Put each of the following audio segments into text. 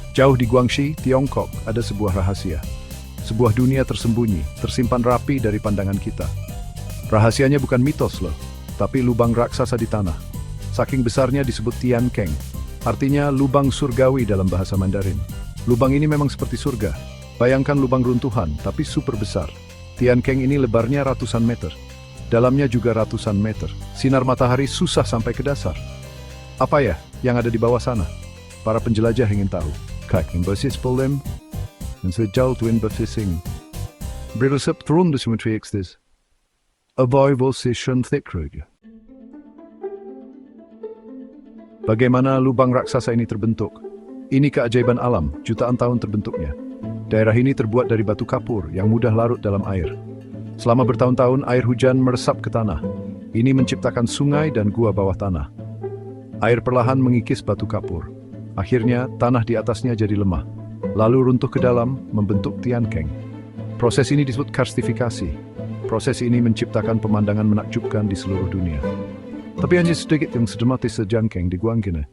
Jauh di Guangxi, Tiongkok, ada sebuah rahasia. Sebuah dunia tersembunyi, tersimpan rapi dari pandangan kita. Rahasianya bukan mitos loh, tapi lubang raksasa di tanah. Saking besarnya disebut Tian Keng, artinya lubang surgawi dalam bahasa Mandarin. Lubang ini memang seperti surga. Bayangkan lubang runtuhan, tapi super besar. Tian Keng ini lebarnya ratusan meter. Dalamnya juga ratusan meter. Sinar matahari susah sampai ke dasar. Apa ya yang ada di bawah sana? Para penjelajah ingin tahu. Kijk, in basis problem, en sejauh twin bevissing. Brilsep turun de symmetry exist. Avoid position thick road. Bagaimana lubang raksasa ini terbentuk? Ini keajaiban alam, jutaan tahun terbentuknya. Daerah ini terbuat dari batu kapur yang mudah larut dalam air. Selama bertahun-tahun air hujan meresap ke tanah. Ini menciptakan sungai dan gua bawah tanah. Air perlahan mengikis batu kapur. Akhirnya, tanah di atasnya jadi lemah, lalu runtuh ke dalam, membentuk Tian Keng. Proses ini disebut karstifikasi. Proses ini menciptakan pemandangan menakjubkan di seluruh dunia. Tapi hanya sedikit yang sedematis sejangkeng di Guangxi.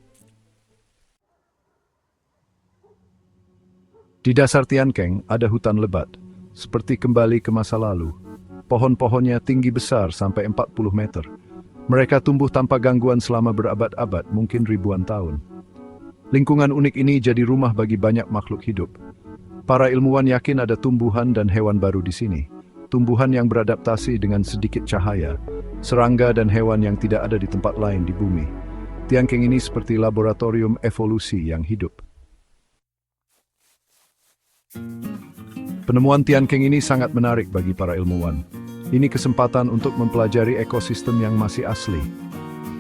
Di dasar Tian Keng ada hutan lebat, seperti kembali ke masa lalu. Pohon-pohonnya tinggi besar sampai 40 meter. Mereka tumbuh tanpa gangguan selama berabad-abad, mungkin ribuan tahun. Lingkungan unik ini jadi rumah bagi banyak makhluk hidup. Para ilmuwan yakin ada tumbuhan dan hewan baru di sini. Tumbuhan yang beradaptasi dengan sedikit cahaya, serangga dan hewan yang tidak ada di tempat lain di bumi. Tian Keng ini seperti laboratorium evolusi yang hidup. Penemuan Tian Keng ini sangat menarik bagi para ilmuwan. Ini kesempatan untuk mempelajari ekosistem yang masih asli.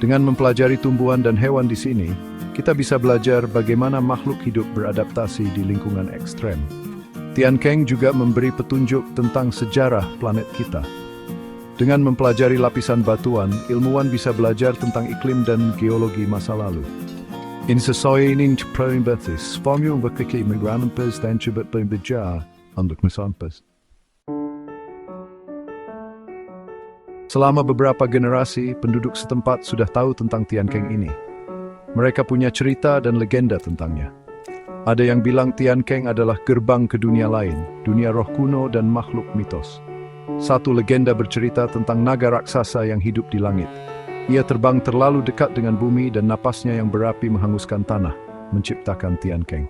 Dengan mempelajari tumbuhan dan hewan di sini, kita bisa belajar bagaimana makhluk hidup beradaptasi di lingkungan ekstrem. Tian Keng juga memberi petunjuk tentang sejarah planet kita. Dengan mempelajari lapisan batuan, ilmuwan bisa belajar tentang iklim dan geologi masa lalu. In sesuai dengan perintah, formula berkaki menggunakan dan coba belajar untuk mesampas. Selama beberapa generasi, penduduk setempat sudah tahu tentang Tian Keng ini. Mereka punya cerita dan legenda tentangnya. Ada yang bilang Tian Keng adalah gerbang ke dunia lain, dunia roh kuno dan makhluk mitos. Satu legenda bercerita tentang naga raksasa yang hidup di langit. Ia terbang terlalu dekat dengan bumi dan napasnya yang berapi menghanguskan tanah, menciptakan Tian Keng.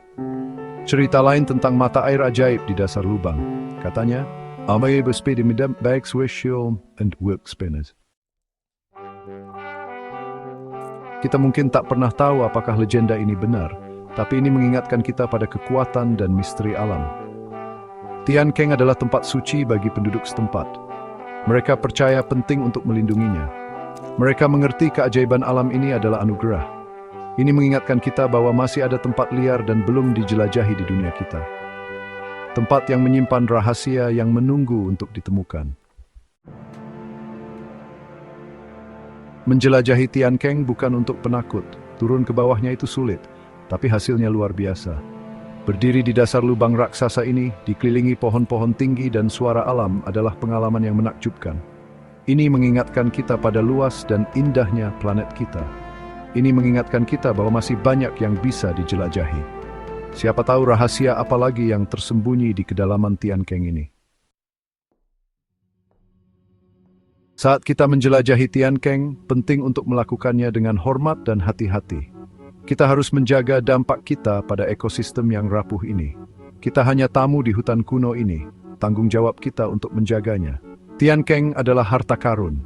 Cerita lain tentang mata air ajaib di dasar lubang. Katanya, Amaya bersepeda midam bags wishul and work spinners. Kita mungkin tak pernah tahu apakah legenda ini benar, tapi ini mengingatkan kita pada kekuatan dan misteri alam. Tian Keng adalah tempat suci bagi penduduk setempat. Mereka percaya penting untuk melindunginya. Mereka mengerti keajaiban alam ini adalah anugerah. Ini mengingatkan kita bahwa masih ada tempat liar dan belum dijelajahi di dunia kita. Tempat yang menyimpan rahasia yang menunggu untuk ditemukan. Menjelajahi Tian Keng bukan untuk penakut. Turun ke bawahnya itu sulit, tapi hasilnya luar biasa. Berdiri di dasar lubang raksasa ini, dikelilingi pohon-pohon tinggi dan suara alam adalah pengalaman yang menakjubkan. Ini mengingatkan kita pada luas dan indahnya planet kita. Ini mengingatkan kita bahwa masih banyak yang bisa dijelajahi. Siapa tahu rahasia apa lagi yang tersembunyi di kedalaman Tian Keng ini. Saat kita menjelajahi Tian Keng, penting untuk melakukannya dengan hormat dan hati-hati. Kita harus menjaga dampak kita pada ekosistem yang rapuh ini. Kita hanya tamu di hutan kuno ini, tanggung jawab kita untuk menjaganya. Tian Keng adalah harta karun.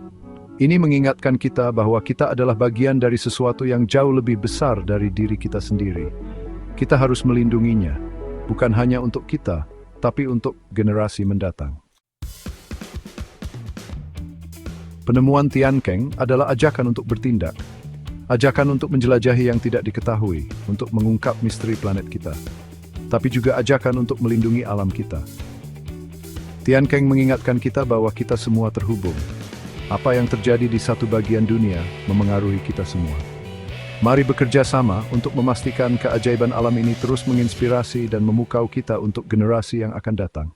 Ini mengingatkan kita bahwa kita adalah bagian dari sesuatu yang jauh lebih besar dari diri kita sendiri. Kita harus melindunginya, bukan hanya untuk kita, tapi untuk generasi mendatang. Penemuan Tian Keng adalah ajakan untuk bertindak. Ajakan untuk menjelajahi yang tidak diketahui, untuk mengungkap misteri planet kita. Tapi juga ajakan untuk melindungi alam kita. Tian Keng mengingatkan kita bahwa kita semua terhubung. Apa yang terjadi di satu bagian dunia memengaruhi kita semua. Mari bekerja sama untuk memastikan keajaiban alam ini terus menginspirasi dan memukau kita untuk generasi yang akan datang.